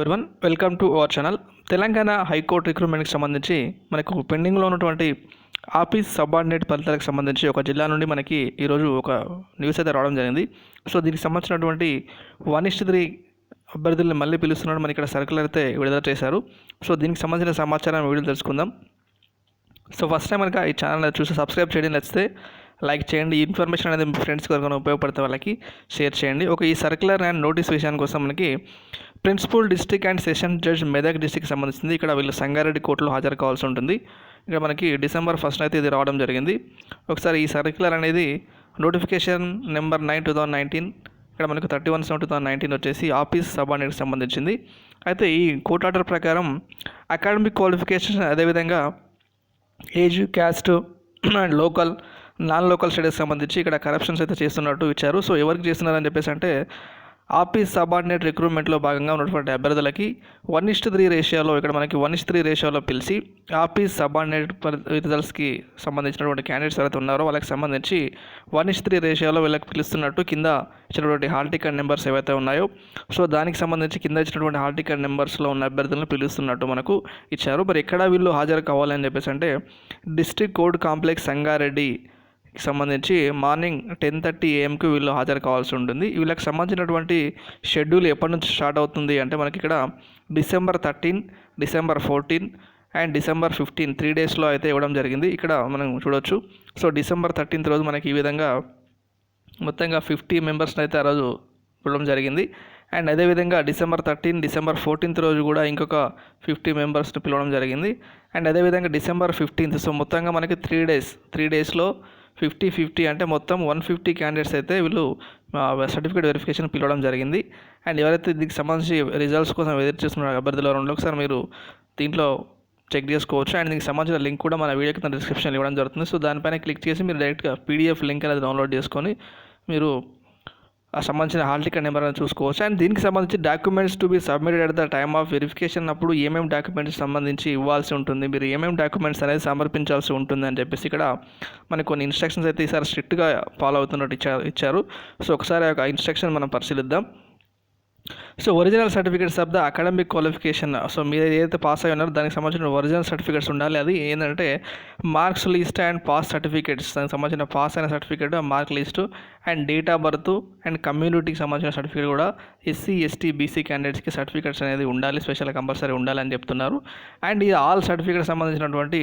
Everyone welcome to our channel. Telangana high court రిక్రూట్మెంట్కి సంబంధించి మనకు పెండింగ్లో ఉన్నటువంటి ఆఫీస్ సబార్డినేట్ ఫలితాలకు సంబంధించి ఒక జిల్లా నుండి మనకి ఈరోజు ఒక న్యూస్ అయితే రావడం జరిగింది. సో దీనికి సంబంధించినటువంటి 1:3 అభ్యర్థులను మళ్ళీ పిలుస్తున్నాడు మనకి ఇక్కడ సర్కులర్ అయితే విడుదల చేశారు. సో దీనికి సంబంధించిన సమాచారం వీడియో తెలుసుకుందాం. సో ఫస్ట్ టైం కనుక ఈ ఛానల్ చూసి సబ్స్క్రైబ్ చేయడం నచ్చితే లైక్ చేయండి. ఈ ఇన్ఫర్మేషన్ అనేది మీ ఫ్రెండ్స్కి ఎవరికైనా ఉపయోగపడితే వాళ్ళకి షేర్ చేయండి. ఈ సర్కులర్ అండ్ నోటీస్ విషయానికి కోసం మనకి principal district and session judge Medak డిస్ట్రిక్ట్కి సంబంధించింది. ఇక్కడ వీళ్ళు సంగారెడ్డి కోర్టులో హాజరు కావాల్సి ఉంటుంది. ఇక్కడ మనకి December 1 అయితే ఇది రావడం జరిగింది. ఒకసారి ఈ సర్కులర్ అనేది నోటిఫికేషన్ నెంబర్ 9/2019 ఇక్కడ మనకు 31/7/2019 వచ్చేసి ఆఫీస్ సబార్డినేట్కి సంబంధించింది. అయితే ఈ కోర్ట్ ఆర్డర్ ప్రకారం అకాడమిక్ క్వాలిఫికేషన్ అదేవిధంగా age, caste and non local స్టడీస్కి సంబంధించి ఇక్కడ కరప్షన్స్ అయితే చేస్తున్నట్టు ఇచ్చారు. సో ఎవరికి చేస్తున్నారని చెప్పేసి అంటే ఆఫీస్ సబార్డినేట్ రిక్రూట్మెంట్లో భాగంగా ఉన్నటువంటి అభ్యర్థులకి 1:3 రేషియోలో ఇక్కడ మనకి 1:3 రేషియోలో పిలిచి ఆఫీస్ సబార్డినేట్ రిజల్ట్స్కి సంబంధించినటువంటి క్యాండిడేట్స్ ఎవరైతే ఉన్నారో వాళ్ళకి సంబంధించి 1:3 రేషియోలో వీళ్ళకి పిలుస్తున్నట్టు కింద ఇచ్చినటువంటి హాల్ టికెట్ నెంబర్స్ ఏవైతే ఉన్నాయో సో దానికి సంబంధించి కింద ఇచ్చినటువంటి హాల్ టికెట్ నెంబర్స్లో ఉన్న అభ్యర్థులను పిలుస్తున్నట్టు మనకు ఇచ్చారు. మరి ఎక్కడ వీళ్ళు హాజరు కావాలని చెప్పేసి అంటే డిస్ట్రిక్ట్ కోర్ట్ కాంప్లెక్స్ సంగారెడ్డి సంబంధించి మార్నింగ్ 10:30 AM వీళ్ళు హాజరు కావాల్సి ఉంటుంది. వీళ్ళకి సంబంధించినటువంటి షెడ్యూల్ ఎప్పటి నుంచి స్టార్ట్ అవుతుంది అంటే మనకి ఇక్కడ December 13, December 14 అండ్ December 15 3 డేస్లో అయితే ఇవ్వడం జరిగింది. ఇక్కడ మనం చూడొచ్చు. సో December 13 రోజు మనకి ఈ విధంగా మొత్తంగా 50 మెంబర్స్ని అయితే ఆ రోజు ఇవ్వడం జరిగింది. అండ్ అదేవిధంగా December 13, December 14 రోజు కూడా ఇంకొక 50 మెంబర్స్ని పిలవడం జరిగింది. అండ్ అదేవిధంగా December 15 సో మొత్తంగా మనకి 3 డేస్లో 50 అంటే మొత్తం 150 క్యాండిడేట్స్ అయితే వీళ్ళు సర్టిఫికేట్ వెరిఫికేషన్ పిలవడం జరిగింది. అండ్ ఎవరైతే దీనికి సంబంధించి రిజల్ట్స్ కోసం ఎదురు చేస్తున్న అభ్యర్థులు రెండు ఒకసారి మీరు దీంట్లో చెక్ చేసుకోవచ్చు. అండ్ దీనికి సంబంధించిన లింక్ కూడా మన వీడియో కింద డిస్క్రిప్షన్లో ఇవ్వడం జరుగుతుంది. సో దానిపైన క్లిక్ చేసి మీరు డైరెక్ట్గా PDF లింక్ అనేది డౌన్లోడ్ చేసుకొని మీరు ఆ సంబంధించిన హాల్ టికెట్ నెంబర్ అని చూసుకోవచ్చు. అండ్ దీనికి సంబంధించి documents to be submitted at the time of verification అప్పుడు ఏమేమి డాక్యుమెంట్స్ సంబంధించి ఇవ్వాల్సి ఉంటుంది, మీరు ఏమేమి డాక్యుమెంట్స్ అనేది సమర్పించాల్సి ఉంటుంది అని చెప్పేసి ఇక్కడ మనకు కొన్ని ఇన్స్ట్రక్షన్స్ అయితే ఈసారి స్ట్రిక్ట్గా ఫాలో అవుతున్నట్టు ఇచ్చారు. సో ఒకసారి ఆ ఇన్స్ట్రక్షన్ మనం పరిశీలిద్దాం. So original certificates of the academic qualification so మీరు ఏదైతే పాస్ అయి ఉన్నారో దానికి సంబంధించిన ఒరిజినల్ సర్టిఫికేట్స్ ఉండాలి. అది ఏంటంటే marks list and pass certificates, దానికి సంబంధించిన పాస్ అయిన certificate, mark list and date of birth and కమ్యూనిటీకి సంబంధించిన సర్టిఫికేట్ కూడా SC, ST, BC క్యాండిడేట్స్కి సర్టిఫికేట్స్ అనేది ఉండాలి, స్పెషల్ కంపల్సరీ ఉండాలని చెప్తున్నారు. అండ్ ఈ ఆల్ సర్టిఫికేట్ సంబంధించినటువంటి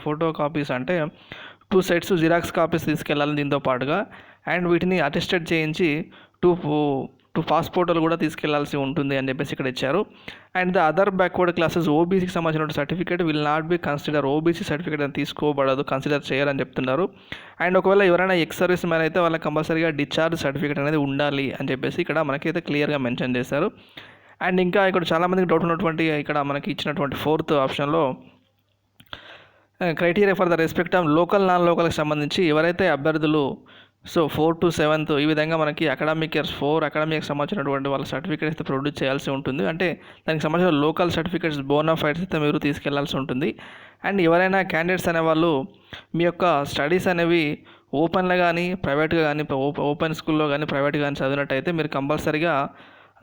ఫోటో కాపీస్ అంటే 2 sets జిరాక్స్ కాపీస్ తీసుకెళ్ళాలి దీంతో పాటుగా. అండ్ వీటిని అటెస్టెడ్ చేయించి 2 పాస్పోర్ట్లు కూడా తీసుకెళ్లాల్సి ఉంటుంది అని చెప్పేసి ఇక్కడ ఇచ్చారు. And the other backward classes OBCకి సంబంధించిన certificate will not be consider, OBC certificate అని తీసుకోబడదు, కన్సిడర్ చేయాలని చెప్తున్నారు. అండ్ ఒకవేళ ఎవరైనా ఎక్స్ సర్వీస్ మ్యాన్ అయితే వాళ్ళకి కంపల్సరీగా డిశ్చార్జ్ సర్టిఫికేట్ అనేది ఉండాలి అని చెప్పేసి ఇక్కడ మనకైతే క్లియర్గా మెన్షన్ చేశారు. అండ్ ఇంకా ఇక్కడ చాలామందికి డౌట్ ఉన్నటువంటి ఇక్కడ మనకి ఇచ్చినటువంటి 4th ఆప్షన్లో criteria for the respect of local non లోకల్కి సంబంధించి ఎవరైతే అభ్యర్థులు సో 4 to 7th ఈ విధంగా మనకి అకాడమిక్ ఇయర్స్ 4 అకాడమిక్ సంబంధించినటువంటి వాళ్ళ సర్టిఫికేట్స్ అయితే ప్రొడ్యూస్ చేయాల్సి ఉంటుంది. అంటే దానికి సంబంధించిన లోకల్ సర్టిఫికేట్స్ బోనాఫైడ్స్ అయితే మీరు తీసుకెళ్లాల్సి ఉంటుంది. అండ్ ఎవరైనా క్యాండిడేట్స్ అనేవాళ్ళు మీ యొక్క స్టడీస్ అనేవి ఓపెన్లో కానీ ప్రైవేట్గా కానీ ఓపెన్ స్కూల్లో కానీ ప్రైవేట్గా కానీ చదివినట్టయితే మీరు కంపల్సరీగా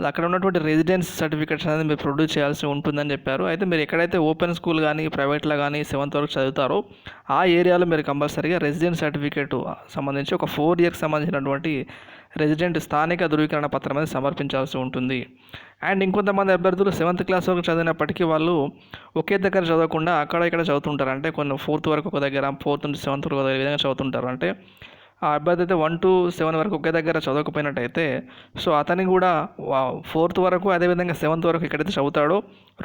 అక్కడ ఉన్నటువంటి రెసిడెన్స్ సర్టిఫికేట్స్ అనేది మీరు ప్రొడ్యూస్ చేయాల్సి ఉంటుందని చెప్పారు. అయితే మీరు ఎక్కడైతే ఓపెన్ స్కూల్ కానీ ప్రైవేట్లో కానీ 7th వరకు చదువుతారో ఆ ఏరియాలో మీరు కంపల్సరీగా రెసిడెన్స్ సర్టిఫికేట్ సంబంధించి ఒక 4 years సంబంధించినటువంటి రెసిడెంట్ స్థానిక ధృవీకరణ పత్రం అనేది సమర్పించాల్సి ఉంటుంది. అండ్ ఇంకొంతమంది అభ్యర్థులు 7th క్లాస్ వరకు చదివినప్పటికీ వాళ్ళు ఒకే దగ్గర చదవకుండా అక్కడ ఇక్కడ చదువుతుంటారు. అంటే కొన్ని 4th వరకు ఒక దగ్గర, 4th నుంచి 7th వరకు ఒక విధంగా చదువుతుంటారు. అంటే ఆ అబ్బాయి అయితే 1 to 7 వరకు ఒకే దగ్గర చదవకపోయినట్టయితే సో అతని కూడా 4th వరకు అదేవిధంగా 7th వరకు ఎక్కడైతే చదువుతాడో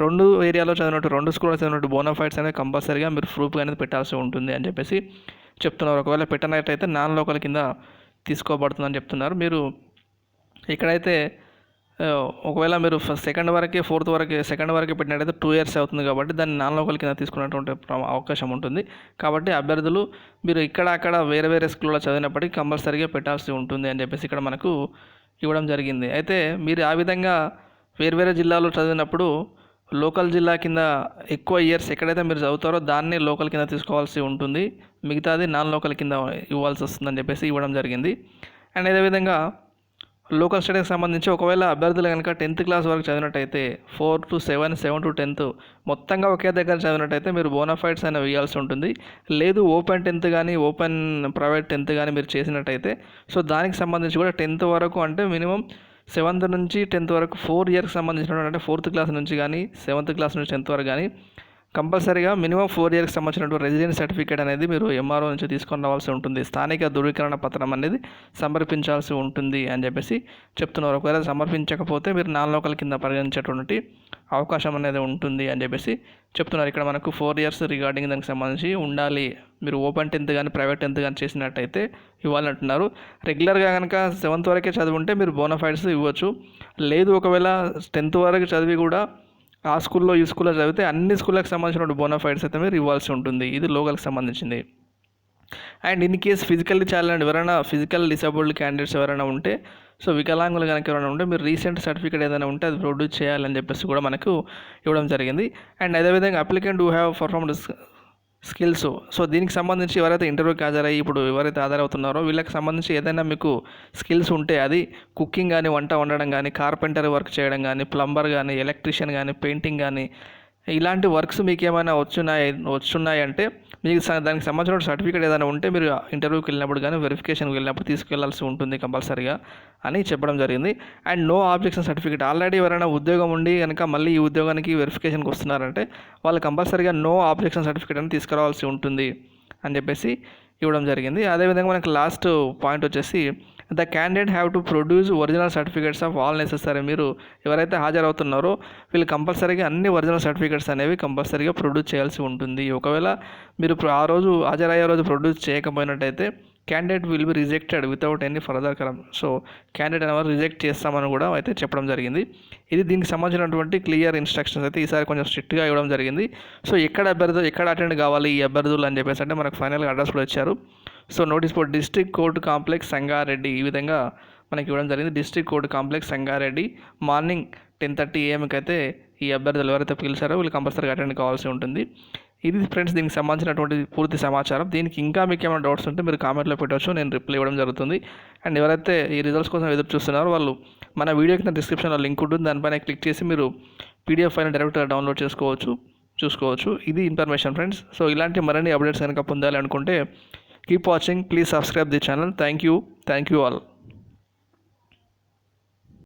2 ఏరియాలో చదివినట్టు 2 స్కూల్లో చదివినట్టు బోనాఫైడ్స్ అనేది కంపల్సరీగా మీరు ప్రూఫ్ అనేది పెట్టాల్సి ఉంటుంది అని చెప్పేసి చెప్తున్నారు. ఒకవేళ పెట్టినట్టయితే నాన్ లోకల్ కింద తీసుకోబడుతుందని చెప్తున్నారు. మీరు ఇక్కడైతే ఒకవేళ మీరు 2nd వరకే 4th వరకే 2nd వరకే పెట్టినట్టయితే 2 years అవుతుంది కాబట్టి దాన్ని నాన్ లోకల్ కింద తీసుకున్నటువంటి అవకాశం ఉంటుంది. కాబట్టి అభ్యర్థులు మీరు ఇక్కడ అక్కడ వేరే స్కూల్లో చదివినప్పటికీ కంపల్సరీగా పెట్టాల్సి ఉంటుంది అని చెప్పేసి ఇక్కడ మనకు ఇవ్వడం జరిగింది. అయితే మీరు ఆ విధంగా వేరే జిల్లాలో చదివినప్పుడు లోకల్ జిల్లా కింద ఎక్కువ ఇయర్స్ ఎక్కడైతే మీరు చదువుతారో దాన్ని లోకల్ కింద తీసుకోవాల్సి ఉంటుంది, మిగతాది నాన్ లోకల్ కింద ఇవ్వాల్సి వస్తుందని చెప్పేసి ఇవ్వడం జరిగింది. అండ్ అదేవిధంగా లోకల్ స్టడీకి సంబంధించి ఒకవేళ అభ్యర్థులు కనుక 10th క్లాస్ వరకు చదివినట్టయితే 4 to 7, 7 to 10th మొత్తంగా ఒకే దగ్గర చదివినట్టయితే మీరు బోనాఫైడ్స్ అనేవి ఇవ్వాల్సి ఉంటుంది. లేదు ఓపెన్ 10th కానీ ఓపెన్ ప్రైవేట్ 10th కానీ మీరు చేసినట్టయితే సో దానికి సంబంధించి కూడా 10th వరకు అంటే మినిమం 7th నుంచి 10th వరకు 4 ఇయర్కి సంబంధించినటువంటి అంటే 4th క్లాస్ నుంచి కానీ 7th క్లాస్ నుంచి 10th వరకు కానీ కంపల్సరీగా మినిమం 4 ఇయర్కి సంబంధించినటువంటి రెసిడెన్స్ సర్టిఫికేట్ అనేది మీరు ఎంఆర్ఓ నుంచి తీసుకొని రావాల్సి ఉంటుంది. స్థానిక ధృవీకరణ పత్రం అనేది సమర్పించాల్సి ఉంటుంది అని చెప్పేసి చెప్తున్నారు. ఒకవేళ సమర్పించకపోతే మీరు నాన్ లోకల్ కింద పరిగణించేటువంటి అవకాశం అనేది ఉంటుంది అని చెప్పేసి చెప్తున్నారు. ఇక్కడ మనకు 4 ఇయర్స్ రిగార్డింగ్ దానికి సంబంధించి ఉండాలి. మీరు ఓపెన్ 10th కానీ ప్రైవేట్ 10th కానీ చేసినట్టయితే ఇవ్వాలంటున్నారు. రెగ్యులర్గా కనుక 7th వరకే చదివింటే మీరు బోనాఫైడ్స్ ఇవ్వచ్చు. లేదు ఒకవేళ 10th వరకు చదివి కూడా ఆ స్కూల్లో ఈ స్కూల్లో చదివితే అన్ని స్కూళ్ళకి సంబంధించిన బోనాఫైడ్స్ అయితే మీరు ఇవ్వాల్సి ఉంటుంది. ఇది లోకల్కి సంబంధించింది. And in case physically challenge ఎవరైనా ఫిజికల్ డిసేబుల్డ్ క్యాండిడేట్స్ ఎవరైనా ఉంటే సో వికలాంగులు కనుక ఎవరైనా ఉంటే మీరు రీసెంట్ సర్టిఫికేట్ ఏదైనా ఉంటే అది ప్రొడ్యూస్ చేయాలని చెప్పేసి కూడా మనకు ఇవ్వడం జరిగింది. అండ్ అదేవిధంగా applicant who have performed skills so దీనికి సంబంధించి ఎవరైతే ఇంటర్వ్యూకి హాజరయ్యి ఇప్పుడు ఎవరైతే హాజరవుతున్నారో వీళ్ళకి సంబంధించి ఏదైనా మీకు స్కిల్స్ ఉంటే అది కుకింగ్ కానీ వంట వండడం కానీ కార్పెంటర్ వర్క్ చేయడం కానీ ప్లంబర్ కానీ ఎలక్ట్రీషియన్ కానీ పెయింటింగ్ కానీ ఇలాంటి వర్క్స్ మీకు ఏమైనా వచ్చున్నాయి అంటే మీకు దానికి సంబంధించిన సర్టిఫికేట్ ఏదైనా ఉంటే మీరు ఇంటర్వ్యూకి వెళ్ళినప్పుడు కానీ వెరిఫికేషన్కి వెళ్ళినప్పుడు తీసుకెళ్లాల్సి ఉంటుంది కంపల్సరీగా అని చెప్పడం జరిగింది. And no objection certificate already ఎవరైనా ఉద్యోగం ఉండి కనుక మళ్ళీ ఈ ఉద్యోగానికి వెరిఫికేషన్కి వస్తున్నారంటే వాళ్ళు కంపల్సరీగా నో ఆబ్జెక్షన్ సర్టిఫికేట్ అని తీసుకురావాల్సి ఉంటుంది అని చెప్పేసి ఇవ్వడం జరిగింది. అదేవిధంగా మనకి లాస్ట్ పాయింట్ వచ్చేసి the candidate have to produce original certificates of all necessary. మీరు ఎవరైతే హాజరవుతున్నారో వీళ్ళు కంపల్సరీగా అన్ని ఒరిజినల్ సర్టిఫికేట్స్ అనేవి కంపల్సరీగా ప్రొడ్యూస్ చేయాల్సి ఉంటుంది. ఒకవేళ మీరు ఆ రోజు హాజరయ్యే రోజు ప్రొడ్యూస్ చేయకపోయినట్టయితే candidate will be rejected without any further కరం. సో క్యాండిడేట్ అనేవారు రిజెక్ట్ చేస్తామని కూడా అయితే చెప్పడం జరిగింది. ఇది దీనికి సంబంధించినటువంటి క్లియర్ ఇన్స్ట్రక్షన్స్ అయితే ఈసారి కొంచెం స్ట్రిక్ట్గా ఇవ్వడం జరిగింది. సో ఎక్కడ అటెండ్ కావాలి ఈ అభ్యర్థులు అని చెప్పేసి అంటే మనకు ఫైనల్గా అడ్రస్ కూడా ఇచ్చారు. So notice board district court complex Sangareddy ఈ విధంగా మనకి ఇవ్వడం జరిగింది. District court complex Sangareddy morning 10:30 AM అయితే ఈ అభ్యర్థులు ఎవరైతే పిలిచారో వీళ్ళు కంపల్సరీగా అటెండ్ కావాల్సి ఉంటుంది. ఇది ఫ్రెండ్స్ దీనికి సంబంధించినటువంటి పూర్తి సమాచారం. దీనికి ఇంకా మీకు ఏమైనా డౌట్స్ ఉంటే మీరు కామెంట్లో పెట్టవచ్చు, నేను రిప్లై ఇవ్వడం జరుగుతుంది. అండ్ ఎవరైతే ఈ రిజల్ట్స్ కోసం ఎదురు చూస్తున్నారో వాళ్ళు మన వీడియో కింద డిస్క్రిప్షన్లో లింక్ ఉంటుంది, దానిపైన క్లిక్ చేసి మీరు PDF ఫైల్ డైరెక్ట్గా డౌన్లోడ్ చూసుకోవచ్చు. ఇది ఇన్ఫర్మేషన్ ఫ్రెండ్స్. సో ఇలాంటి మరిన్ని అప్డేట్స్ కనుక పొందాలి అనుకుంటే keep watching, please subscribe the channel. Thank you all.